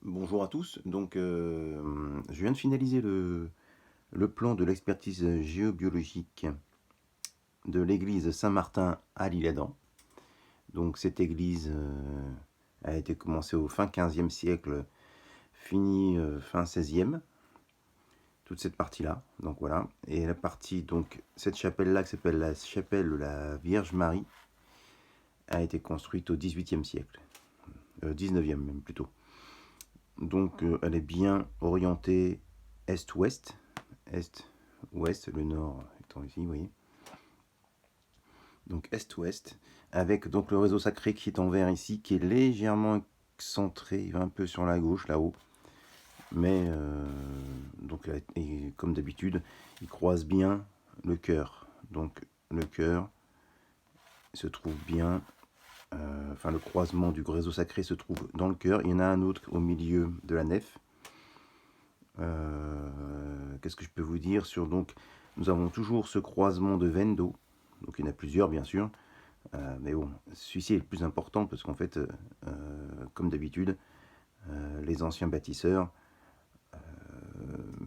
Bonjour à tous. Je viens de finaliser le plan de l'expertise géobiologique de l'église Saint-Martin à l'Isle-Adam. Donc, cette église a été commencée au fin 15e siècle, finie fin 16e. Toute cette partie-là. Donc voilà. Et la partie, donc, cette chapelle-là, qui s'appelle la chapelle de la Vierge Marie, a été construite au 18e siècle. 19e même plutôt. Donc, elle est bien orientée est-ouest. Est-ouest, le nord étant ici, vous voyez. Donc est-ouest, avec donc le réseau sacré qui est en vert ici, qui est légèrement centré, il va un peu sur la gauche, là-haut. Mais, et comme d'habitude, il croise bien le cœur. Donc le cœur se trouve bien, le croisement du réseau sacré se trouve dans le cœur. Il y en a un autre au milieu de la nef. Qu'est-ce que je peux vous dire sur donc nous avons toujours ce croisement de veines d'eau, donc il y en a plusieurs bien sûr, mais bon, celui-ci est le plus important parce qu'en fait, comme d'habitude, les anciens bâtisseurs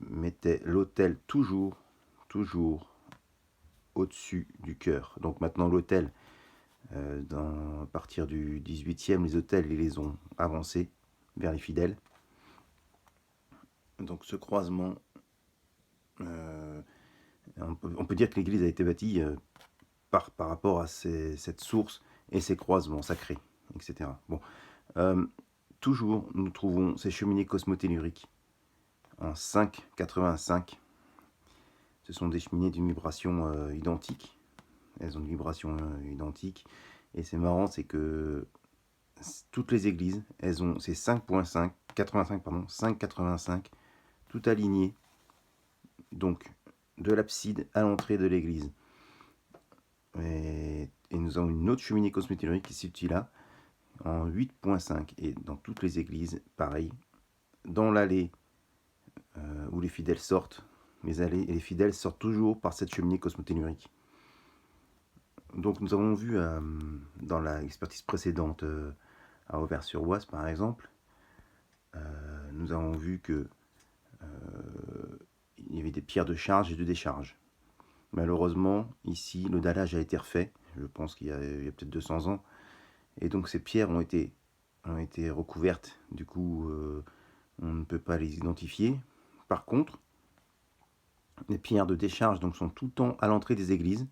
mettaient l'autel toujours au-dessus du chœur. Donc maintenant l'autel, à partir du 18e, les autels ils les ont avancés vers les fidèles. Donc ce croisement, on peut dire que l'église a été bâtie par rapport à cette source et ces croisements sacrés, etc. Bon, toujours, nous trouvons ces cheminées cosmotelluriques en 5,85. Ce sont des cheminées d'une vibration identique. Elles ont une vibration identique. Et c'est marrant, c'est que toutes les églises, elles ont ces 5,5, 85, pardon, 5,85, tout aligné, donc de l'abside à l'entrée de l'église. Et nous avons une autre cheminée cosmotellurique qui se situe là, en 8,5. Et dans toutes les églises, pareil. Dans l'allée où les fidèles sortent, les fidèles sortent toujours par cette cheminée cosmotellurique. Donc nous avons vu dans l'expertise précédente à Auvers-sur-Oise par exemple, nous avons vu que il y avait des pierres de charge et de décharge. Malheureusement, ici, le dallage a été refait, je pense qu'il y a peut-être 200 ans, et donc ces pierres ont été recouvertes, du coup on ne peut pas les identifier. Par contre, les pierres de décharge donc, sont tout le temps à l'entrée des églises,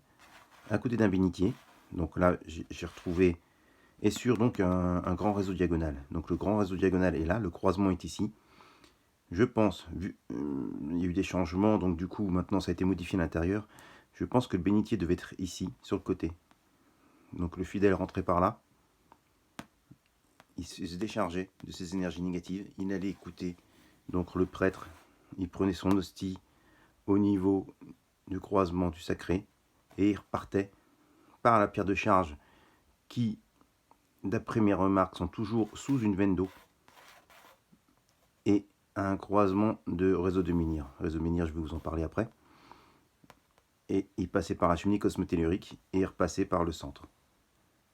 à côté d'un bénitier. Donc là, j'ai retrouvé, et sur donc un grand réseau diagonal. Donc le grand réseau diagonal est là, le croisement est ici. Je pense, il y a eu des changements, donc du coup maintenant ça a été modifié à l'intérieur. Je pense que le bénitier devait être ici, sur le côté. Donc le fidèle rentrait par là, il se déchargeait de ses énergies négatives, il allait écouter donc le prêtre, il prenait son hostie au niveau du croisement du sacré, et il repartait par la pierre de charge qui, d'après mes remarques, sont toujours sous une veine d'eau et à un croisement de réseau de menhir. Réseau de menhir, je vais vous en parler après. Et il passait par la cheminée cosmotellurique et il repassait par le centre.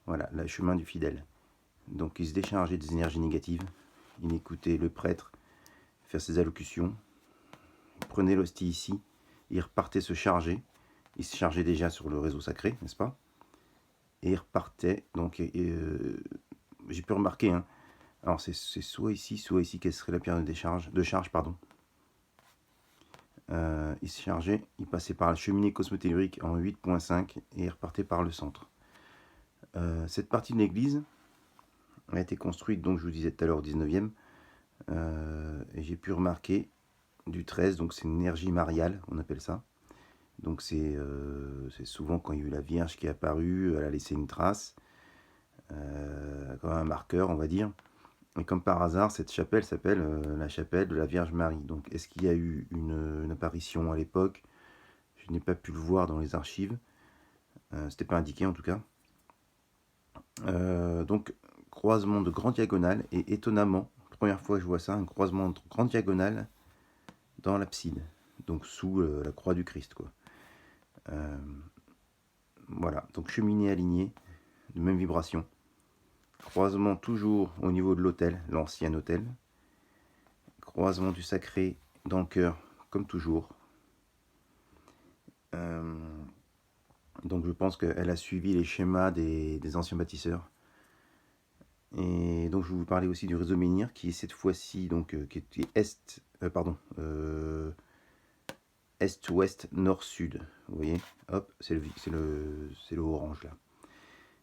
Voilà, le chemin du fidèle. Donc il se déchargeait des énergies négatives, il écoutait le prêtre faire ses allocutions, il prenait l'hostie ici, il repartait se charger, il se chargeait déjà sur le réseau sacré, n'est-ce pas? Et il repartait, donc j'ai pu remarquer, hein, alors c'est soit ici, quelle serait la pierre de charge, pardon. Il se chargeait, il passait par la cheminée cosmotellurique en 8,5 et il repartait par le centre. Cette partie de l'église a été construite, donc je vous disais tout à l'heure, au 19e, et j'ai pu remarquer du 13, donc c'est une énergie mariale, on appelle ça. Donc c'est souvent quand il y a eu la Vierge qui est apparue, elle a laissé une trace, comme un marqueur, on va dire. Et comme par hasard, cette chapelle s'appelle la chapelle de la Vierge Marie. Donc est-ce qu'il y a eu une apparition à l'époque? Je n'ai pas pu le voir dans les archives. C'était pas indiqué en tout cas. Donc croisement de grand diagonale et étonnamment, première fois que je vois ça, un croisement de grand diagonale dans l'abside, donc sous la croix du Christ, quoi. Voilà, donc cheminée alignée, de même vibration. Croisement toujours au niveau de l'autel, l'ancien autel. croisement du sacré dans le cœur, comme toujours. Donc je pense qu'elle a suivi les schémas des anciens bâtisseurs. Et donc je vais vous parler aussi du réseau menhir qui est cette fois-ci donc qui est est-ouest, nord-sud. Vous voyez, hop, c'est le orange là.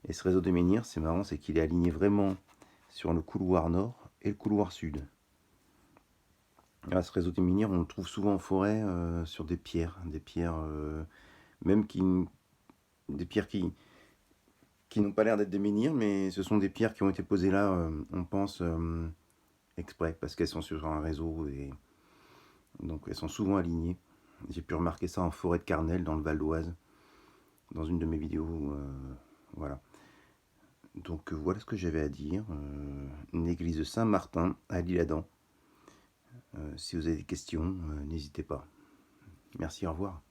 Et ce réseau de menhir, c'est marrant, c'est qu'il est aligné vraiment sur le couloir nord et le couloir sud. Ce réseau de menhir, on le trouve souvent en forêt sur des pierres même des pierres qui n'ont pas l'air d'être des menhirs, mais ce sont des pierres qui ont été posées là, on pense, exprès, parce qu'elles sont sur un réseau, et donc elles sont souvent alignées. J'ai pu remarquer ça en forêt de Carnel, dans le Val d'Oise, dans une de mes vidéos. Voilà. Donc voilà ce que j'avais à dire. Une église de Saint-Martin à l'Isle-Adam. Si vous avez des questions, n'hésitez pas. Merci, au revoir.